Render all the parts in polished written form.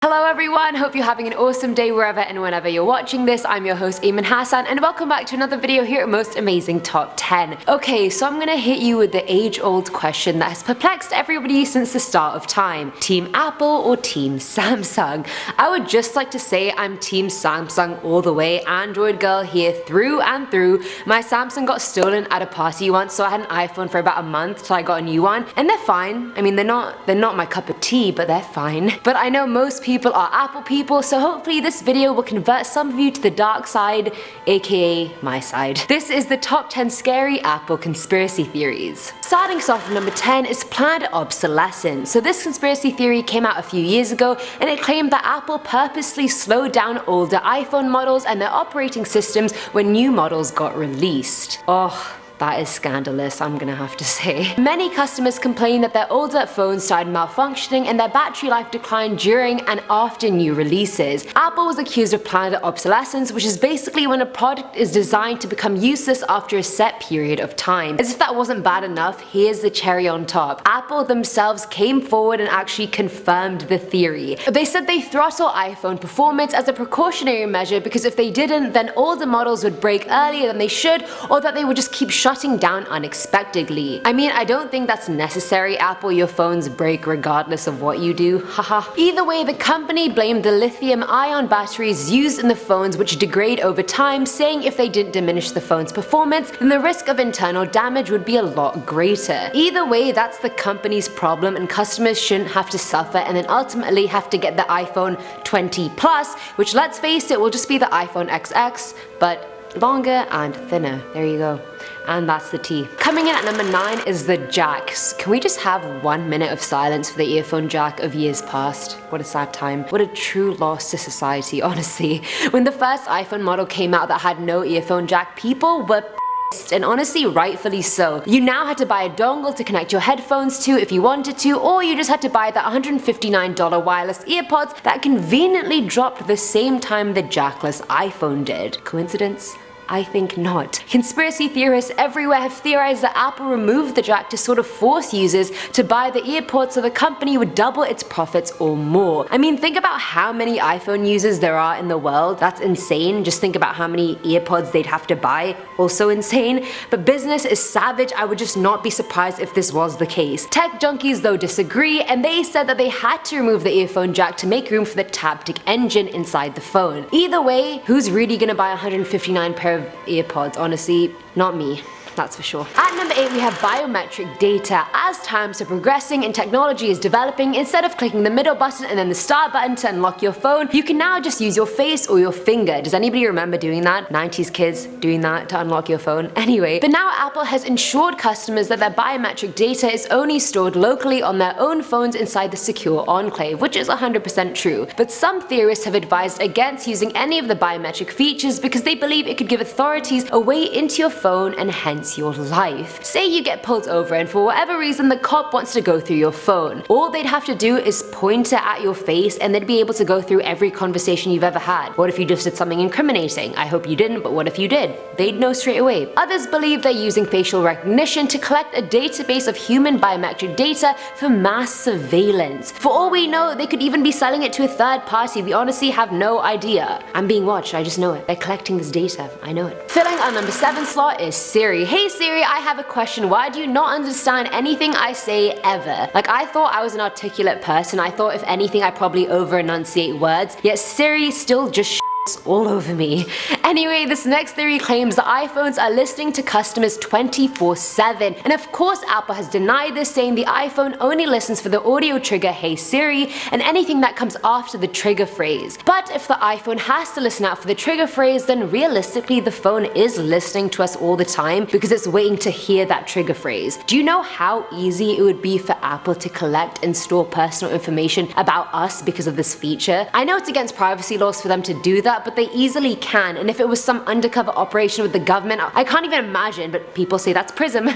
Hello everyone, hope you're having an awesome day wherever and whenever you're watching this. I'm your host Ayman Hasan and welcome back to another video here at Most Amazing Top 10. Okay, so I'm gonna hit you with the age-old question that has perplexed everybody since the start of time. Team Apple or Team Samsung? I would just like to say I'm Team Samsung all the way, Android girl here through and through. My Samsung got stolen at a party once, so I had an iPhone for about a month till I got a new one, and they're fine. I mean, they're not my cup of tea, but they're fine. But I know most people are Apple people, so hopefully this video will convert some of you to the dark side, aka my side. This is the top 10 scary Apple conspiracy theories. Starting us off at number 10 is planned obsolescence. So this conspiracy theory came out a few years ago and it claimed that Apple purposely slowed down older iPhone models and their operating systems when new models got released. Oh, that is scandalous, I'm gonna have to say. Many customers complain that their older phones started malfunctioning and their battery life declined during and after new releases. Apple was accused of planned obsolescence, which is basically when a product is designed to become useless after a set period of time. As if that wasn't bad enough, here's the cherry on top. Apple themselves came forward and actually confirmed the theory. They said they throttle iPhone performance as a precautionary measure because if they didn't, then older models would break earlier than they should, or that they would just keep shutting down unexpectedly. I mean, I don't think that's necessary. Apple, your phones break regardless of what you do, haha. Either way, the company blamed the lithium-ion batteries used in the phones which degrade over time, saying if they didn't diminish the phone's performance, then the risk of internal damage would be a lot greater. Either way, that's the company's problem and customers shouldn't have to suffer and then ultimately have to get the iPhone 20 Plus, which let's face it will just be the iPhone XX, but longer and thinner. There you go. And that's the tea. Coming in at number 9 is the jacks. Can we just have 1 minute of silence for the earphone jack of years past? What a sad time. What a true loss to society, honestly. When the first iPhone model came out that had no earphone jack, people were pissed, and honestly rightfully so. You now had to buy a dongle to connect your headphones to if you wanted to, or you just had to buy that $159 wireless earpods that conveniently dropped the same time the jackless iPhone did. Coincidence? I think not. Conspiracy theorists everywhere have theorized that Apple removed the jack to sort of force users to buy the earpods so the company would double its profits or more. I mean, think about how many iPhone users there are in the world. That's insane. Just think about how many earpods they'd have to buy. Also insane. But business is savage. I would just not be surprised if this was the case. Tech junkies though disagree, and they said that they had to remove the earphone jack to make room for the Taptic engine inside the phone. Either way, who's really gonna buy 159 pair of earpods? Honestly, not me. That's for sure. At number 8 we have biometric data. As times are progressing and technology is developing, instead of clicking the middle button and then the start button to unlock your phone, you can now just use your face or your finger. Does anybody remember doing that? 90s kids doing that to unlock your phone? Anyway, but now Apple has ensured customers that their biometric data is only stored locally on their own phones inside the secure enclave, which is 100% true. But some theorists have advised against using any of the biometric features because they believe it could give authorities a way into your phone and hence your life. Say you get pulled over and for whatever reason the cop wants to go through your phone. All they'd have to do is point it at your face and they'd be able to go through every conversation you've ever had. What if you just did something incriminating? I hope you didn't, but what if you did? They'd know straight away. Others believe they're using facial recognition to collect a database of human biometric data for mass surveillance. For all we know, they could even be selling it to a third party. We honestly have no idea. I'm being watched, I just know it. They're collecting this data, I know it. Filling our number 7 slot is Siri. Hey Siri, I have a question. Why do you not understand anything I say ever? Like, I thought I was an articulate person. I thought if anything I probably over enunciate words, yet Siri still just all over me. Anyway, this next theory claims that iPhones are listening to customers 24/7, and of course Apple has denied this, saying the iPhone only listens for the audio trigger "Hey Siri" and anything that comes after the trigger phrase. But if the iPhone has to listen out for the trigger phrase, then realistically the phone is listening to us all the time because it's waiting to hear that trigger phrase. Do you know how easy it would be for Apple to collect and store personal information about us because of this feature? I know it's against privacy laws for them to do that, but they easily can, and if it was some undercover operation with the government, I can't even imagine, but people say that's Prism.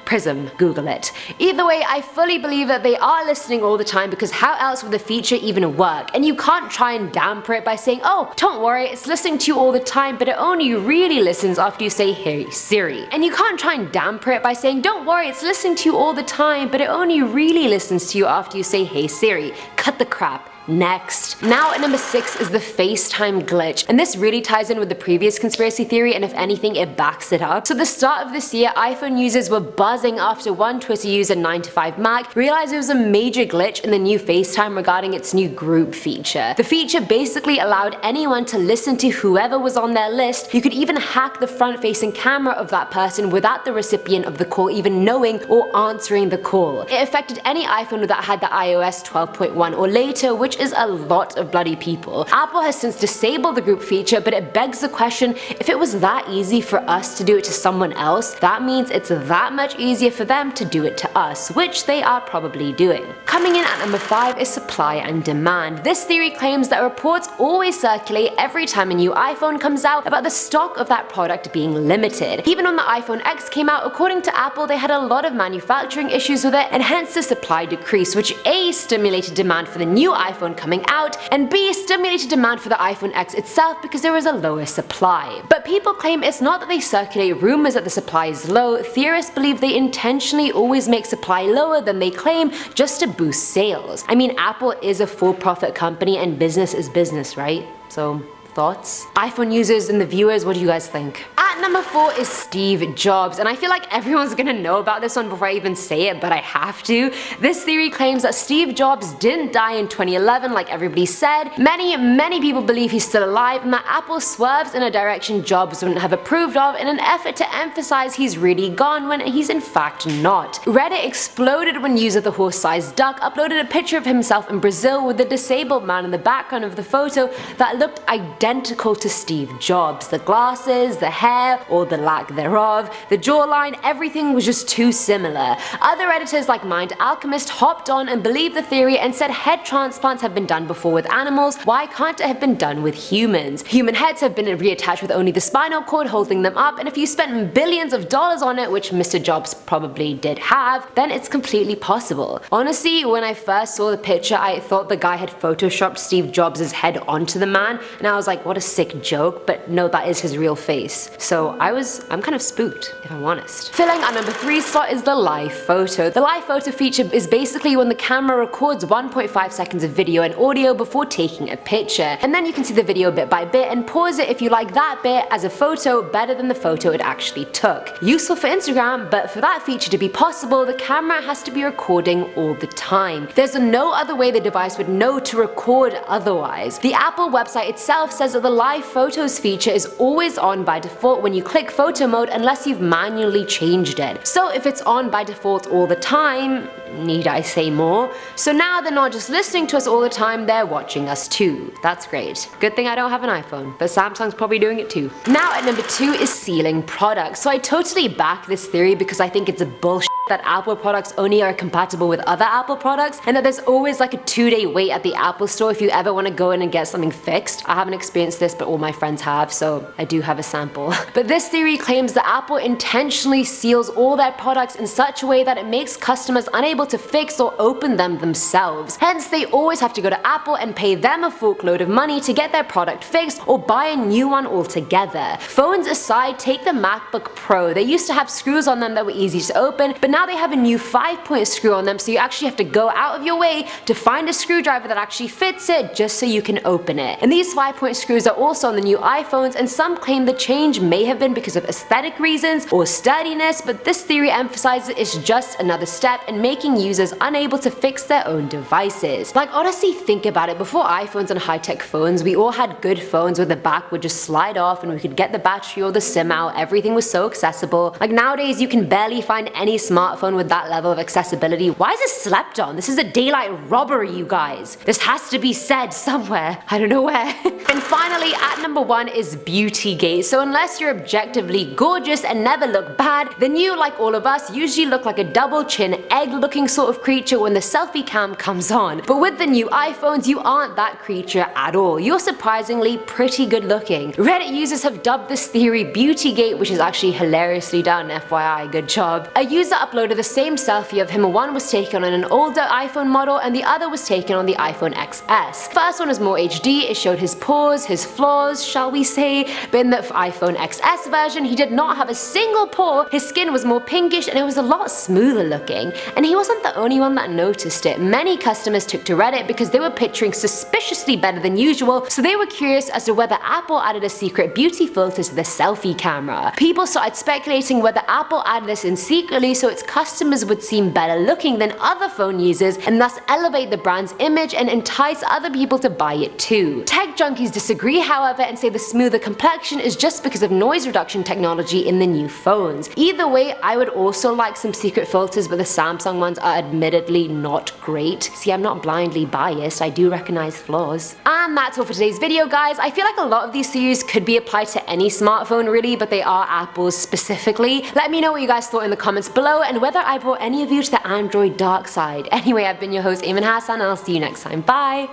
Prism, Google it. Either way, I fully believe that they are listening all the time because how else would the feature even work? And you can't try and damper it by saying, oh, don't worry, it's listening to you all the time, but it only really listens after you say Hey Siri. And you can't try and damper it by saying, don't worry, it's listening to you all the time, but it only really listens to you after you say Hey Siri. Cut the crap. next. Now at number 6 is the FaceTime glitch, and this really ties in with the previous conspiracy theory, and if anything it backs it up. So at the start of this year, iPhone users were buzzing after one Twitter user, 9to5Mac, realized it was a major glitch in the new FaceTime regarding its new group feature. The feature basically allowed anyone to listen to whoever was on their list. You could even hack the front-facing camera of that person without the recipient of the call even knowing or answering the call. It affected any iPhone that had the iOS 12.1 or later, which is a lot of bloody people. Apple has since disabled the group feature, but it begs the question, if it was that easy for us to do it to someone else, that means it's that much easier for them to do it to us, which they are probably doing. Coming in at number 5 is supply and demand. This theory claims that reports always circulate every time a new iPhone comes out about the stock of that product being limited. Even when the iPhone X came out, according to Apple, they had a lot of manufacturing issues with it, and hence the supply decreased, which A, stimulated demand for the new iPhone coming out, and B, stimulated demand for the iPhone X itself because there was a lower supply. But people claim it's not that they circulate rumors that the supply is low. Theorists believe they intentionally always make supply lower than they claim just to boost sales. I mean, Apple is a for-profit company and business is business, right? So, thoughts? iPhone users and the viewers, what do you guys think? At number 4 is Steve Jobs, and I feel like everyone's gonna know about this one before I even say it, but I have to. This theory claims that Steve Jobs didn't die in 2011 like everybody said. Many people believe he's still alive, and that Apple swerves in a direction Jobs wouldn't have approved of in an effort to emphasize he's really gone when he's in fact not. Reddit exploded when user The Horse-Sized Duck uploaded a picture of himself in Brazil with the disabled man in the background of the photo that looked identical to Steve Jobs. The glasses, the hair, or the lack thereof, the jawline, everything was just too similar. Other editors like Mind Alchemist hopped on and believed the theory and said head transplants have been done before with animals, why can't it have been done with humans? Human heads have been reattached with only the spinal cord holding them up, and if you spent billions of dollars on it, which Mr. Jobs probably did have, then it's completely possible. Honestly, when I first saw the picture, I thought the guy had photoshopped Steve Jobs' head onto the man, and I was like, what a sick joke, but no, that is his real face. So I'm kind of spooked, if I'm honest. Filling our number 3 slot is the live photo. The live photo feature is basically when the camera records 1.5 seconds of video and audio before taking a picture, and then you can see the video bit by bit and pause it if you like that bit as a photo better than the photo it actually took. Useful for Instagram, but for that feature to be possible, the camera has to be recording all the time. There's no other way the device would know to record otherwise. The Apple website itself says that the live photos feature is always on by default when you click photo mode unless you've manually changed it. So if it's on by default all the time, need I say more? So now they're not just listening to us all the time, they're watching us too. That's great. Good thing I don't have an iPhone, but Samsung's probably doing it too. Now at number 2 is sealing products. So I totally back this theory because I think it's a bullshit that Apple products only are compatible with other Apple products, and that there's always like a 2-day wait at the Apple store if you ever want to go in and get something fixed. I haven't experienced this, but all my friends have, so I do have a sample. But this theory claims that Apple intentionally seals all their products in such a way that it makes customers unable to fix or open them themselves. Hence, they always have to go to Apple and pay them a forkload of money to get their product fixed or buy a new one altogether. Phones aside, take the MacBook Pro. They used to have screws on them that were easy to open, but now they have a new 5-point screw on them, so you actually have to go out of your way to find a screwdriver that actually fits it just so you can open it. And these 5-point screws are also on the new iPhones, and some claim the change may have been because of aesthetic reasons or sturdiness, but this theory emphasizes it's just another step in making users unable to fix their own devices. Like, honestly, think about it. Before iPhones and high-tech phones, we all had good phones where the back would just slide off and we could get the battery or the SIM out. Everything was so accessible. Like, nowadays you can barely find any smartphone with that level of accessibility. Why is this slept on? This is a daylight robbery, you guys. This has to be said somewhere. I don't know where. And finally, at number 1 is BEAUTYGATE. So unless you're objectively gorgeous and never look bad, then you, like all of us, usually look like a double chin, egg looking sort of creature when the selfie cam comes on. But with the new iPhones, you aren't that creature at all. You're surprisingly pretty good looking. Reddit users have dubbed this theory BEAUTYGATE, which is actually hilariously done, FYI, good job. A user uploaded uploaded the same selfie of him. One was taken on an older iPhone model and the other was taken on the iPhone XS. First one was more HD, it showed his pores, his flaws, shall we say, but in the iPhone XS version he did not have a single pore, his skin was more pinkish and it was a lot smoother looking. And he wasn't the only one that noticed it. Many customers took to Reddit because they were picturing suspiciously better than usual, so they were curious as to whether Apple added a secret beauty filter to the selfie camera. People started speculating whether Apple added this in secretly so its customers would seem better looking than other phone users and thus elevate the brand's image and entice other people to buy it too. Tech junkies disagree, however, and say the smoother complexion is just because of noise reduction technology in the new phones. Either way, I would also like some secret filters, but the Samsung ones are admittedly not great. See, I'm not blindly biased, I do recognize flaws. And that's all for today's video, guys. I feel like a lot of these theories could be applied to any smartphone really, but they are Apple's specifically. Let me know what you guys thought in the comments below and whether I brought any of you to the Android dark side. Anyway, I've been your host Ayman Hasan and I'll see you next time. Bye!